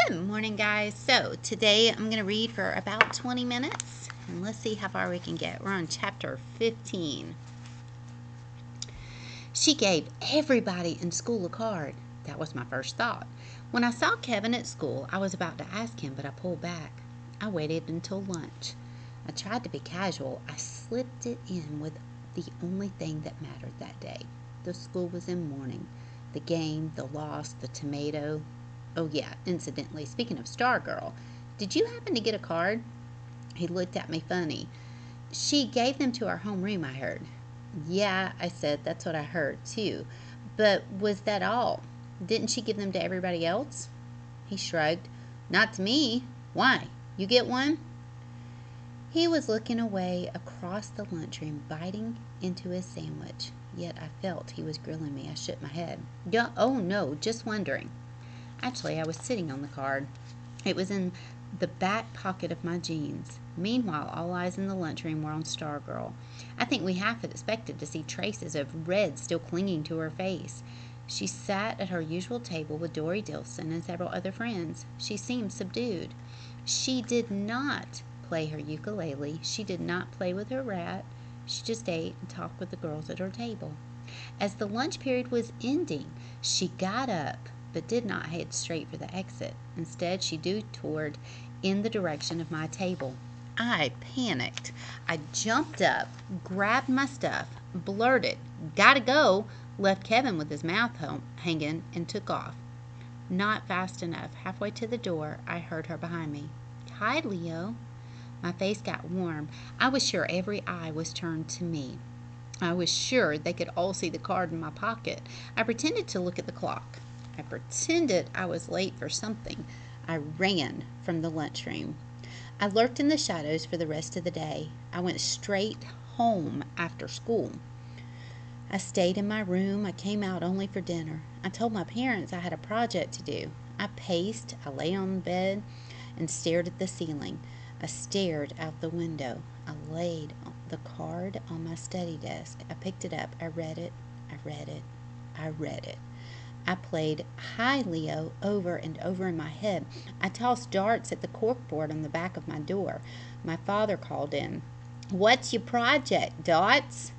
Good morning, guys. So today I'm going to read for about 20 minutes, and let's see how far we can get. We're on chapter 15. She gave everybody in school a card. That was my first thought. When I saw Kevin at school, I was about to ask him, but I pulled back. I waited until lunch. I tried to be casual. I slipped it in with the only thing that mattered that day. The school was in mourning. The game, the loss, the tomato. Oh yeah, incidentally, speaking of Stargirl, did you happen to get a card? He looked at me funny. She gave them to our homeroom, I heard. Yeah, I said, that's what I heard too. But was that all? Didn't she give them to everybody else? He shrugged. Not to me. Why? You get one? He was looking away across the lunchroom, biting into his sandwich. Yet I felt he was grilling me. I shook my head. Yeah, oh no, just wondering. Actually, I was sitting on the card. It was in the back pocket of my jeans. Meanwhile, all eyes in the lunchroom were on Stargirl. I think we half expected to see traces of red still clinging to her face. She sat at her usual table with Dory Dilson and several other friends. She seemed subdued. She did not play her ukulele. She did not play with her rat. She just ate and talked with the girls at her table. As the lunch period was ending, she got up but did not head straight for the exit. Instead, she detoured in the direction of my table. I panicked. I jumped up, grabbed my stuff, blurted, "Gotta go," left Kevin with his mouth hanging, and took off. Not fast enough. Halfway to the door, I heard her behind me. "Hi, Leo." My face got warm. I was sure every eye was turned to me. I was sure they could all see the card in my pocket. I pretended to look at the clock. I pretended I was late for something. I ran from the lunchroom. I lurked in the shadows for the rest of the day. I went straight home after school. I stayed in my room. I came out only for dinner. I told my parents I had a project to do. I paced. I lay on the bed and stared at the ceiling. I stared out the window. I laid the card on my study desk. I picked it up. I read it. I read it. I read it. I played "Hi, Leo" over and over in my head. I tossed darts at the corkboard on the back of my door. My father called in. "What's your project, Dots?"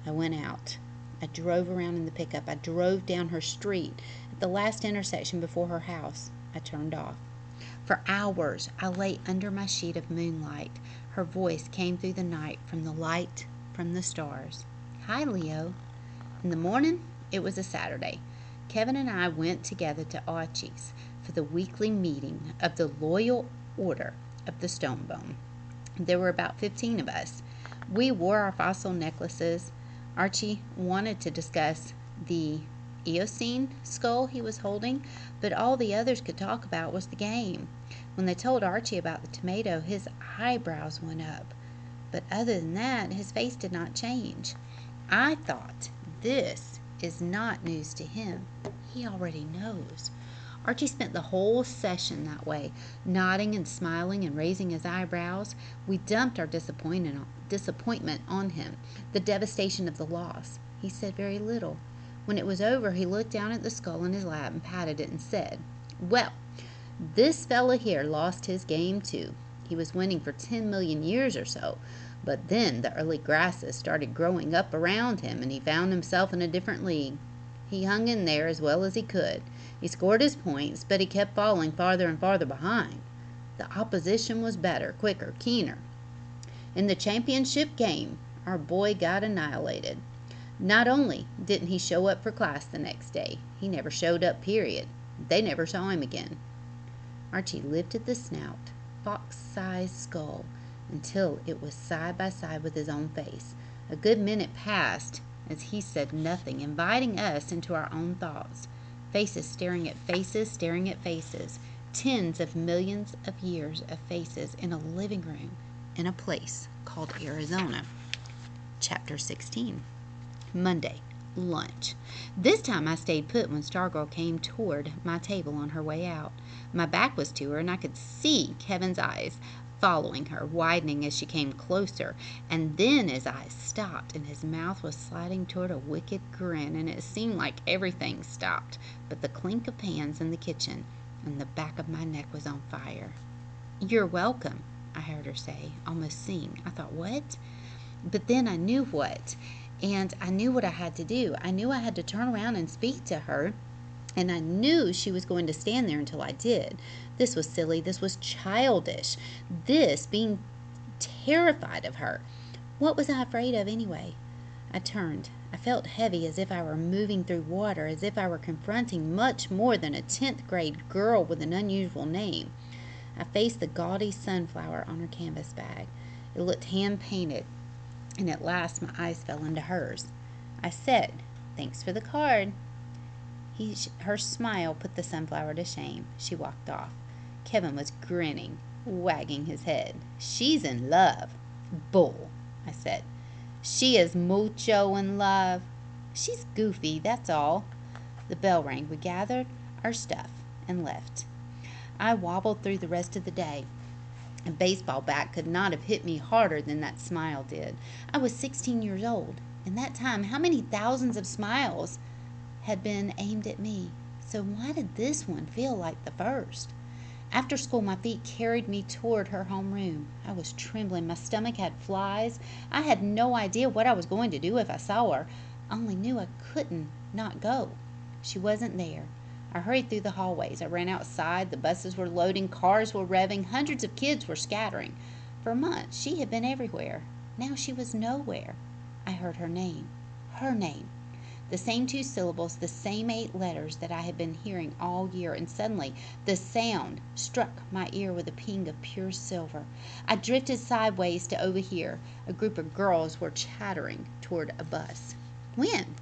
I went out. I drove around in the pickup. I drove down her street. At the last intersection before her house, I turned off. For hours, I lay under my sheet of moonlight. Her voice came through the night from the light from the stars. "Hi, Leo." In the morning, it was a Saturday. Kevin and I went together to Archie's for the weekly meeting of the Loyal Order of the Stonebone. There were about 15 of us. We wore our fossil necklaces. Archie wanted to discuss the Eocene skull he was holding, but all the others could talk about was the game. When they told Archie about the tomato, his eyebrows went up. But other than that, his face did not change. I thought, this is not news to him. He already knows. Archie spent the whole session that way, nodding and smiling and raising his eyebrows. We dumped our disappointment on him, the devastation of the loss. He said very little. When it was over, he looked down at the skull in his lap and patted it and said, "Well, this fella here lost his game too. He was winning for 10 million years or so, but then the early grasses started growing up around him and he found himself in a different league. He hung in there as well as he could. He scored his points, but he kept falling farther and farther behind. The opposition was better, quicker, keener. In the championship game, our boy got annihilated. Not only didn't he show up for class the next day, he never showed up, period. They never saw him again." Archie lifted the snout, fox-sized skull, until it was side by side with his own face. A good minute passed as he said nothing, inviting us into our own thoughts. Faces staring at faces, staring at faces. Tens of millions of years of faces in a living room in a place called Arizona. Chapter 16. Monday. Lunch. This time I stayed put when Stargirl came toward my table on her way out. My back was to her and I could see Kevin's eyes following her, widening as she came closer, and then his eyes stopped and his mouth was sliding toward a wicked grin, and it seemed like everything stopped but the clink of pans in the kitchen and the back of my neck was on fire. "You're welcome," I heard her say, almost sing. I thought, what? But then I knew what, and I knew what I had to do. I knew I had to turn around and speak to her, and I knew she was going to stand there until I did. This was silly. This was childish. This being terrified of her. What was I afraid of anyway? I turned. I felt heavy, as if I were moving through water, as if I were confronting much more than a 10th grade girl with an unusual name. I faced the gaudy sunflower on her canvas bag. It looked hand-painted, and at last my eyes fell into hers. I said, "Thanks for the card." Her smile put the sunflower to shame. She walked off. Kevin was grinning, wagging his head. "She's in love." "Bull," I said. "She is mucho in love." "She's goofy, that's all." The bell rang. We gathered our stuff and left. I wobbled through the rest of the day. A baseball bat could not have hit me harder than that smile did. I was 16 years old. In that time, how many thousands of smiles had been aimed at me? So why did this one feel like the first? After school, my feet carried me toward her homeroom. I was trembling. My stomach had flies. I had no idea what I was going to do if I saw her. I only knew I couldn't not go. She wasn't there. I hurried through the hallways. I ran outside. The buses were loading. Cars were revving. Hundreds of kids were scattering. For months, she had been everywhere. Now she was nowhere. I heard her name. Her name. The same 2 syllables, the same 8 letters that I had been hearing all year, and suddenly the sound struck my ear with a ping of pure silver. I drifted sideways to overhear. A group of girls were chattering toward a bus. "When?"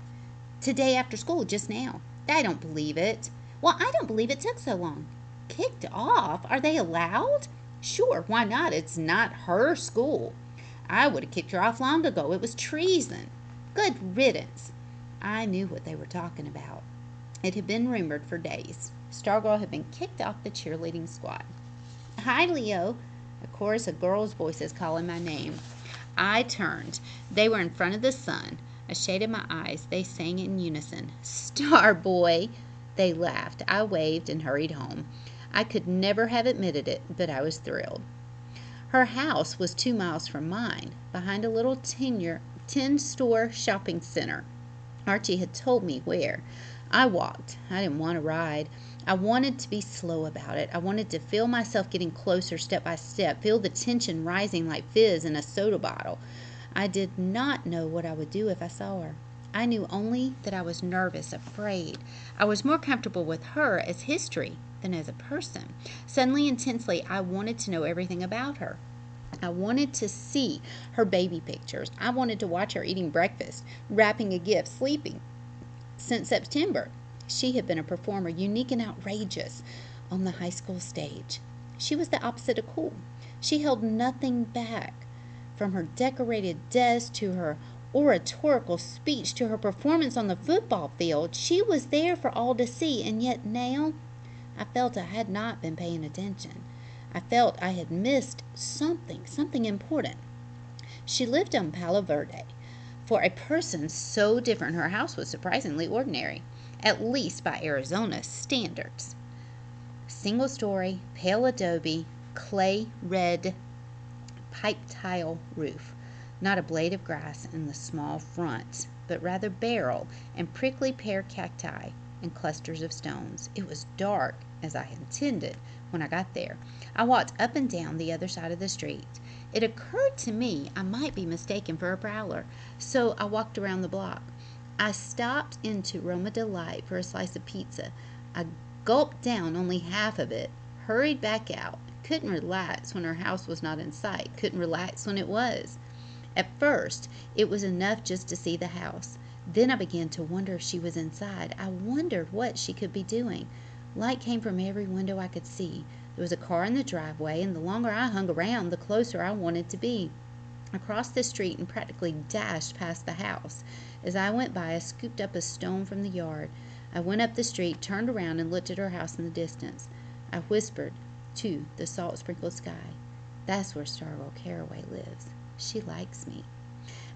"Today after school, just now." "I don't believe it." "Well, I don't believe it took so long." "Kicked off? Are they allowed?" "Sure, why not? It's not her school." "I would have kicked her off long ago. It was treason." "Good riddance." I knew what they were talking about. It had been rumored for days. Stargirl had been kicked off the cheerleading squad. "Hi, Leo." A chorus of girls' voices calling my name. I turned. They were in front of the sun. I shaded my eyes. They sang in unison. "Star boy." They laughed. I waved and hurried home. I could never have admitted it, but I was thrilled. Her house was 2 miles from mine, behind a little 10-store shopping center. Archie had told me where. I walked. I didn't want to ride. I wanted to be slow about it. I wanted to feel myself getting closer step by step, feel the tension rising like fizz in a soda bottle. I did not know what I would do if I saw her. I knew only that I was nervous, afraid. I was more comfortable with her as history than as a person. Suddenly, intensely, I wanted to know everything about her. I wanted to see her baby pictures. I wanted to watch her eating breakfast, wrapping a gift, sleeping. Since September, she had been a performer, unique and outrageous, on the high school stage. She was the opposite of cool. She held nothing back. From her decorated desk to her oratorical speech to her performance on the football field, she was there for all to see, and yet now I felt I had not been paying attention. I felt I had missed something important. She lived on Palo Verde. For a person so different, her house was surprisingly ordinary, at least by Arizona standards. Single story, pale adobe, clay red pipe tile roof. Not a blade of grass in the small front, but rather beryl and prickly pear cacti and clusters of stones. It was dark, as I intended, when I got there. I walked up and down the other side of the street. It occurred to me I might be mistaken for a prowler, so I walked around the block. I stopped into Roma Delight for a slice of pizza. I gulped down only half of it, hurried back out. Couldn't relax when her house was not in sight. Couldn't relax when it was. At first, it was enough just to see the house. Then I began to wonder if she was inside. I wondered what she could be doing. Light came from every window I could see. There was a car in the driveway, and the longer I hung around, the closer I wanted to be. I crossed the street and practically dashed past the house. As I went by, I scooped up a stone from the yard. I went up the street, turned around, and looked at her house in the distance. I whispered to the salt-sprinkled sky, "That's where Stargirl Caraway lives. She likes me."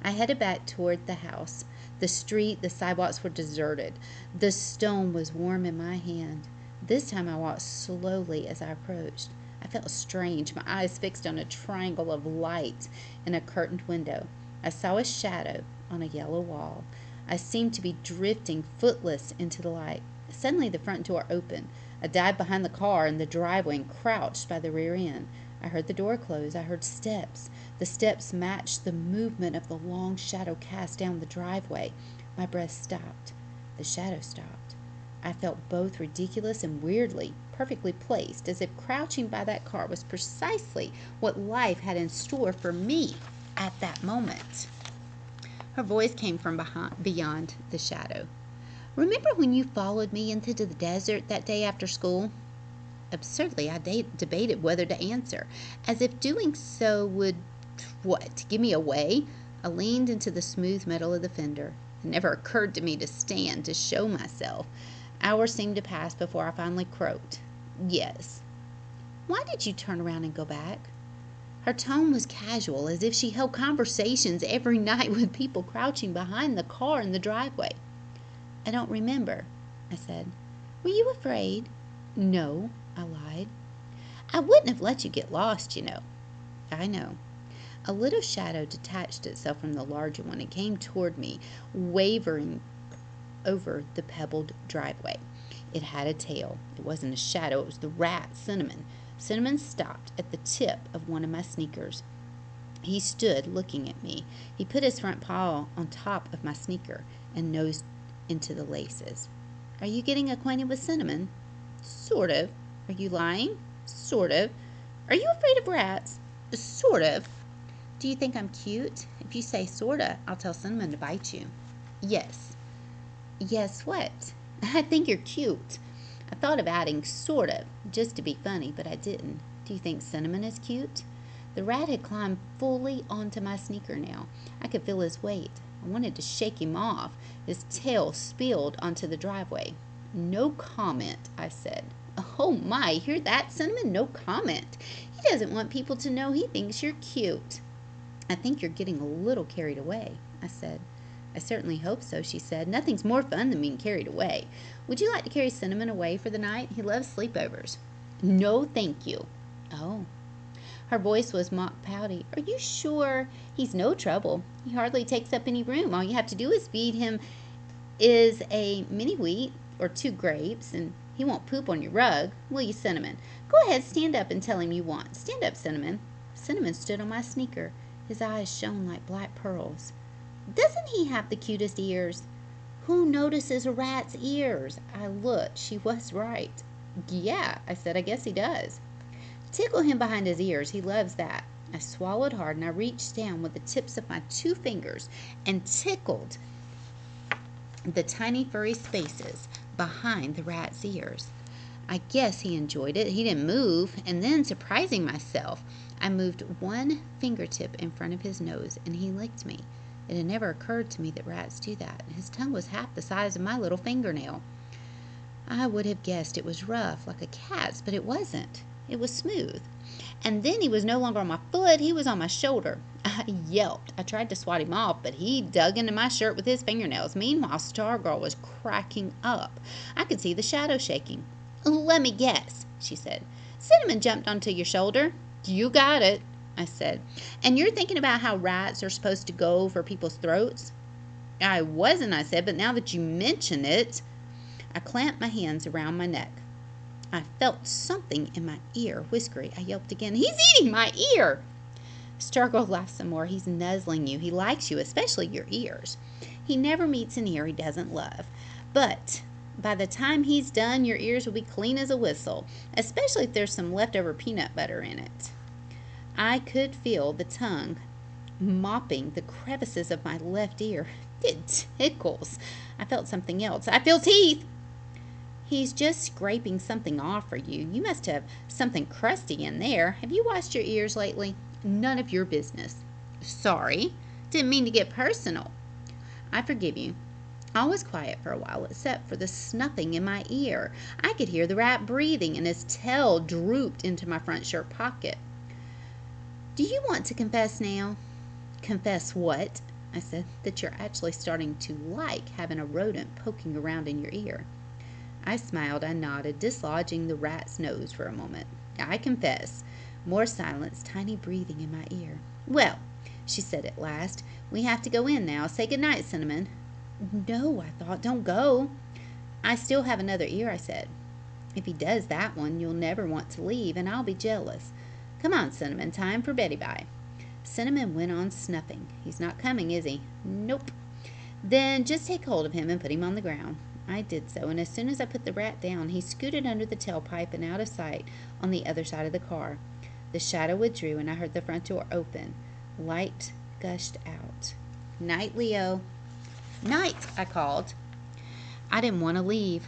I headed back toward the house. The street, the sidewalks were deserted. The stone was warm in my hand. This time I walked slowly as I approached. I felt strange, my eyes fixed on a triangle of light in a curtained window. I saw a shadow on a yellow wall. I seemed to be drifting footless into the light. Suddenly the front door opened. I dived behind the car in the driveway and crouched by the rear end. I heard the door close. I heard steps. The steps matched the movement of the long shadow cast down the driveway. My breath stopped. The shadow stopped. I felt both ridiculous and weirdly perfectly placed, as if crouching by that car was precisely what life had in store for me at that moment. Her voice came from beyond the shadow. Remember when you followed me into the desert that day after school? Absurdly, I debated whether to answer, as if doing so would, give me away? I leaned into the smooth metal of the fender. It never occurred to me to stand to show myself. Hours seemed to pass before I finally croaked. Yes. Why did you turn around and go back? Her tone was casual, as if she held conversations every night with people crouching behind the car in the driveway. I don't remember, I said. Were you afraid? No, I lied. I wouldn't have let you get lost, you know. I know. A little shadow detached itself from the larger one and came toward me, wavering over the pebbled driveway. It had a tail. It wasn't a shadow. It was the rat, Cinnamon. Cinnamon stopped at the tip of one of my sneakers. He stood looking at me. He put his front paw on top of my sneaker and nosed into the laces. Are you getting acquainted with Cinnamon? Sort of. Are you lying? Sort of. Are you afraid of rats? Sort of. Do you think I'm cute? If you say sorta, I'll tell Cinnamon to bite you. Yes. Yes, what? I think you're cute. I thought of adding sort of, just to be funny, but I didn't. Do you think Cinnamon is cute? The rat had climbed fully onto my sneaker now. I could feel his weight. I wanted to shake him off. His tail spilled onto the driveway. No comment, I said. Oh my, hear that, Cinnamon? No comment. He doesn't want people to know he thinks you're cute. I think you're getting a little carried away, I said. I certainly hope so, she said. Nothing's more fun than being carried away. Would you like to carry Cinnamon away for the night? He loves sleepovers. No, thank you. Oh. Her voice was mock pouty. Are you sure? He's no trouble. He hardly takes up any room. All you have to do is feed him is a mini wheat or 2 grapes, and he won't poop on your rug. Will you, Cinnamon? Go ahead, stand up and tell him you want. Stand up, Cinnamon. Cinnamon stood on my sneaker. His eyes shone like black pearls. Doesn't he have the cutest ears? Who notices a rat's ears? I looked. She was right. Yeah, I said, I guess he does. Tickle him behind his ears. He loves that. I swallowed hard and I reached down with the tips of my 2 fingers and tickled the tiny furry spaces behind the rat's ears. I guess he enjoyed it. He didn't move, and then, surprising myself, I moved 1 fingertip in front of his nose and he licked me. It had never occurred to me that rats do that. His tongue was half the size of my little fingernail. I would have guessed it was rough, like a cat's, but it wasn't. It was smooth. And then he was no longer on my foot, he was on my shoulder. I yelped. I tried to swat him off, but he dug into my shirt with his fingernails. Meanwhile, Stargirl was cracking up. I could see the shadow shaking. Let me guess, she said. Cinnamon jumped onto your shoulder. You got it, I said. And you're thinking about how rats are supposed to go for people's throats? I wasn't, I said, but now that you mention it. I clamped my hands around my neck. I felt something in my ear, whiskery. I yelped again. He's eating my ear! Stargirl laughed some more. He's nuzzling you. He likes you, especially your ears. He never meets an ear he doesn't love. But by the time he's done, your ears will be clean as a whistle, especially if there's some leftover peanut butter in it. I could feel the tongue mopping the crevices of my left ear. It tickles. I felt something else. I feel teeth. He's just scraping something off for you. You must have something crusty in there. Have you washed your ears lately? None of your business. Sorry. Didn't mean to get personal. I forgive you. I was quiet for a while, except for the snuffing in my ear. I could hear the rat breathing, and his tail drooped into my front shirt pocket. Do you want to confess now? Confess what? I said. That you're actually starting to like having a rodent poking around in your ear. I smiled. I nodded, dislodging the rat's nose for a moment. I confess. More silence, tiny breathing in my ear. "Well," she said at last, "we have to go in now. Say good night, Cinnamon." "No," I thought. "Don't go." "I still have another ear," I said. "If he does that one, you'll never want to leave, and I'll be jealous. Come on, Cinnamon, time for Betty-Bye." Cinnamon went on snuffing. "He's not coming, is he?" "Nope." "Then just take hold of him and put him on the ground." I did so, and as soon as I put the rat down, he scooted under the tailpipe and out of sight on the other side of the car. The shadow withdrew, and I heard the front door open. Light gushed out. "Night, Leo." "Night," I called. I didn't want to leave.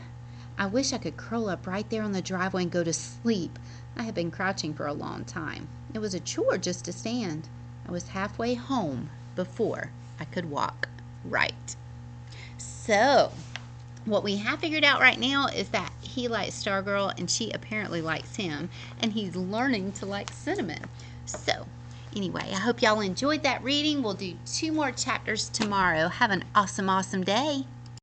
I wish I could curl up right there on the driveway and go to sleep. I had been crouching for a long time. It was a chore just to stand. I was halfway home before I could walk right. So, what we have figured out right now is that he likes Stargirl and she apparently likes him, and he's learning to like Cinnamon. So, anyway, I hope y'all enjoyed that reading. We'll do 2 more chapters tomorrow. Have an awesome, awesome day.